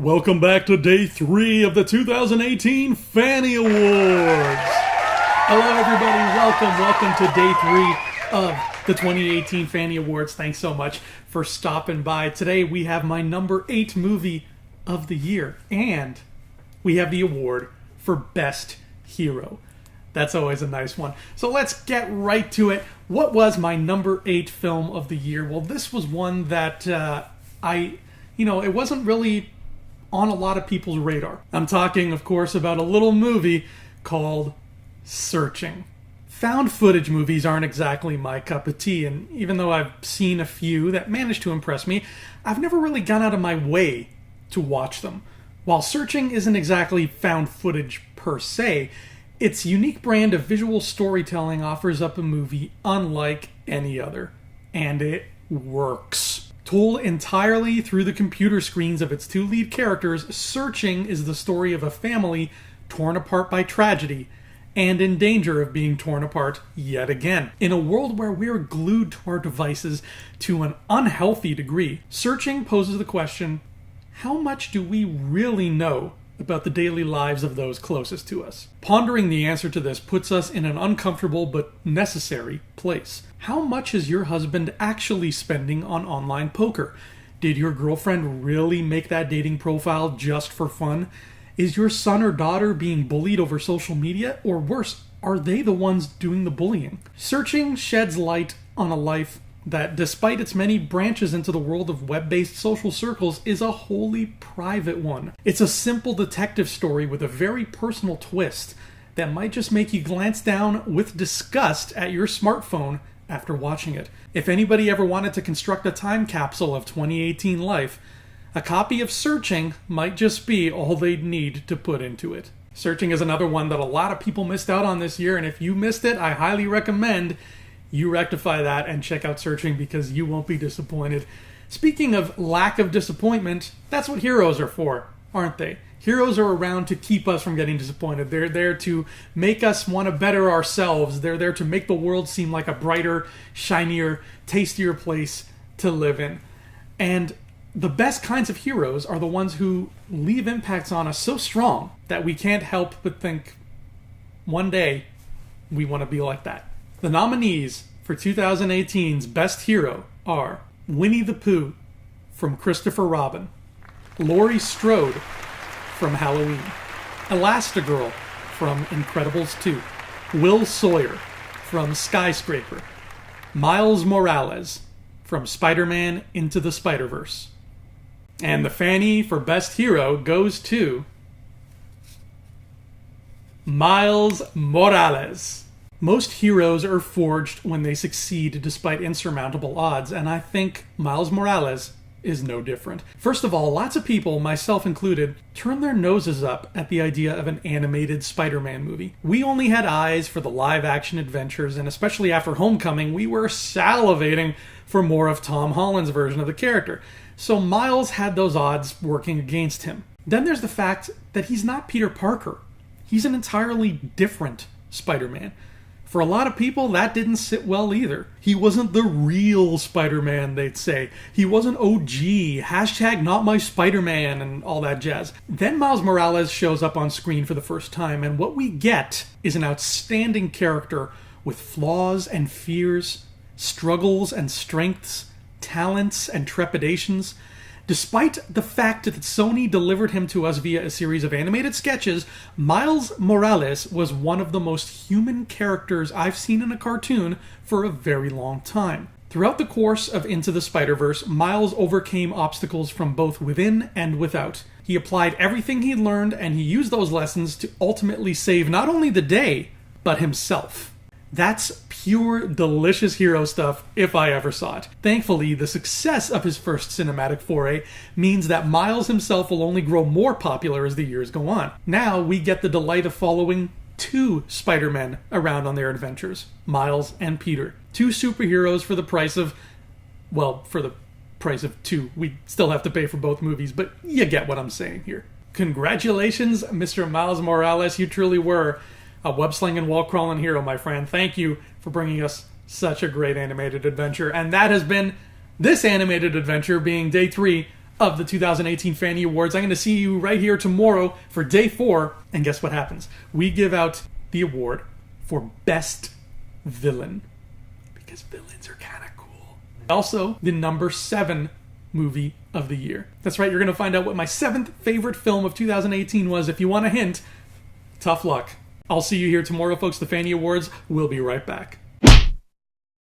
Welcome back to day 3 of the 2018 Fannie Awards. Hello everybody, welcome to day 3 of the 2018 Fannie Awards. Thanks so much for stopping by. Today we have my number 8 movie of the year, and we have the award for Best Hero. That's always a nice one. So let's get right to it. What was my number 8 film of the year? Well, this was one that it wasn't really on a lot of people's radar. I'm talking, of course, about a little movie called Searching. Found footage movies aren't exactly my cup of tea, and even though I've seen a few that managed to impress me, I've never really gone out of my way to watch them. While Searching isn't exactly found footage per se, its unique brand of visual storytelling offers up a movie unlike any other. And it works. Told entirely through the computer screens of its 2 lead characters, Searching is the story of a family torn apart by tragedy and in danger of being torn apart yet again. In a world where we're glued to our devices to an unhealthy degree, Searching poses the question, how much do we really know about the daily lives of those closest to us? Pondering the answer to this puts us in an uncomfortable but necessary place. How much is your husband actually spending on online poker? Did your girlfriend really make that dating profile just for fun? Is your son or daughter being bullied over social media? Or worse, are they the ones doing the bullying? Searching sheds light on a life that, despite its many branches into the world of web-based social circles, is a wholly private one. It's a simple detective story with a very personal twist that might just make you glance down with disgust at your smartphone after watching it. If anybody ever wanted to construct a time capsule of 2018 life, a copy of Searching might just be all they'd need to put into it. Searching is another one that a lot of people missed out on this year, and if you missed it, I highly recommend you rectify that and check out Searching because you won't be disappointed. Speaking of lack of disappointment, that's what heroes are for, aren't they? Heroes are around to keep us from getting disappointed. They're there to make us want to better ourselves. They're there to make the world seem like a brighter, shinier, tastier place to live in. And the best kinds of heroes are the ones who leave impacts on us so strong that we can't help but think, one day, we want to be like that. The nominees for 2018's Best Hero are Winnie the Pooh from Christopher Robin, Laurie Strode from Halloween, Elastigirl from Incredibles 2, Will Sawyer from Skyscraper, Miles Morales from Spider-Man Into the Spider-Verse. And the Fannie for Best Hero goes to Miles Morales. Most heroes are forged when they succeed despite insurmountable odds, and I think Miles Morales is no different. First of all, lots of people, myself included, turn their noses up at the idea of an animated Spider-Man movie. We only had eyes for the live-action adventures, and especially after Homecoming, we were salivating for more of Tom Holland's version of the character. So Miles had those odds working against him. Then there's the fact that he's not Peter Parker. He's an entirely different Spider-Man. For a lot of people, that didn't sit well either. He wasn't the real Spider-Man, they'd say. He wasn't OG, hashtag not my Spider-Man, and all that jazz. Then Miles Morales shows up on screen for the first time, and what we get is an outstanding character with flaws and fears, struggles and strengths, talents and trepidations. Despite the fact that Sony delivered him to us via a series of animated sketches, Miles Morales was one of the most human characters I've seen in a cartoon for a very long time. Throughout the course of Into the Spider-Verse, Miles overcame obstacles from both within and without. He applied everything he'd learned, and he used those lessons to ultimately save not only the day, but himself. That's pure, delicious hero stuff if I ever saw it. Thankfully, the success of his first cinematic foray means that Miles himself will only grow more popular as the years go on. Now we get the delight of following 2 Spider-Men around on their adventures, Miles and Peter. 2 superheroes for the price of, well, for the price of 2. We still have to pay for both movies, but you get what I'm saying here. Congratulations, Mr. Miles Morales, you truly were a web-slinging, wall-crawling hero, my friend. Thank you for bringing us such a great animated adventure. And that has been this animated adventure being day 3 of the 2018 Fannie Awards. I'm going to see you right here tomorrow for day 4. And guess what happens? We give out the award for Best Villain. Because villains are kind of cool. Also, the number 7 movie of the year. That's right, you're going to find out what my 7th favorite film of 2018 was. If you want a hint, tough luck. I'll see you here tomorrow, folks. The Fannie Awards. We'll be right back.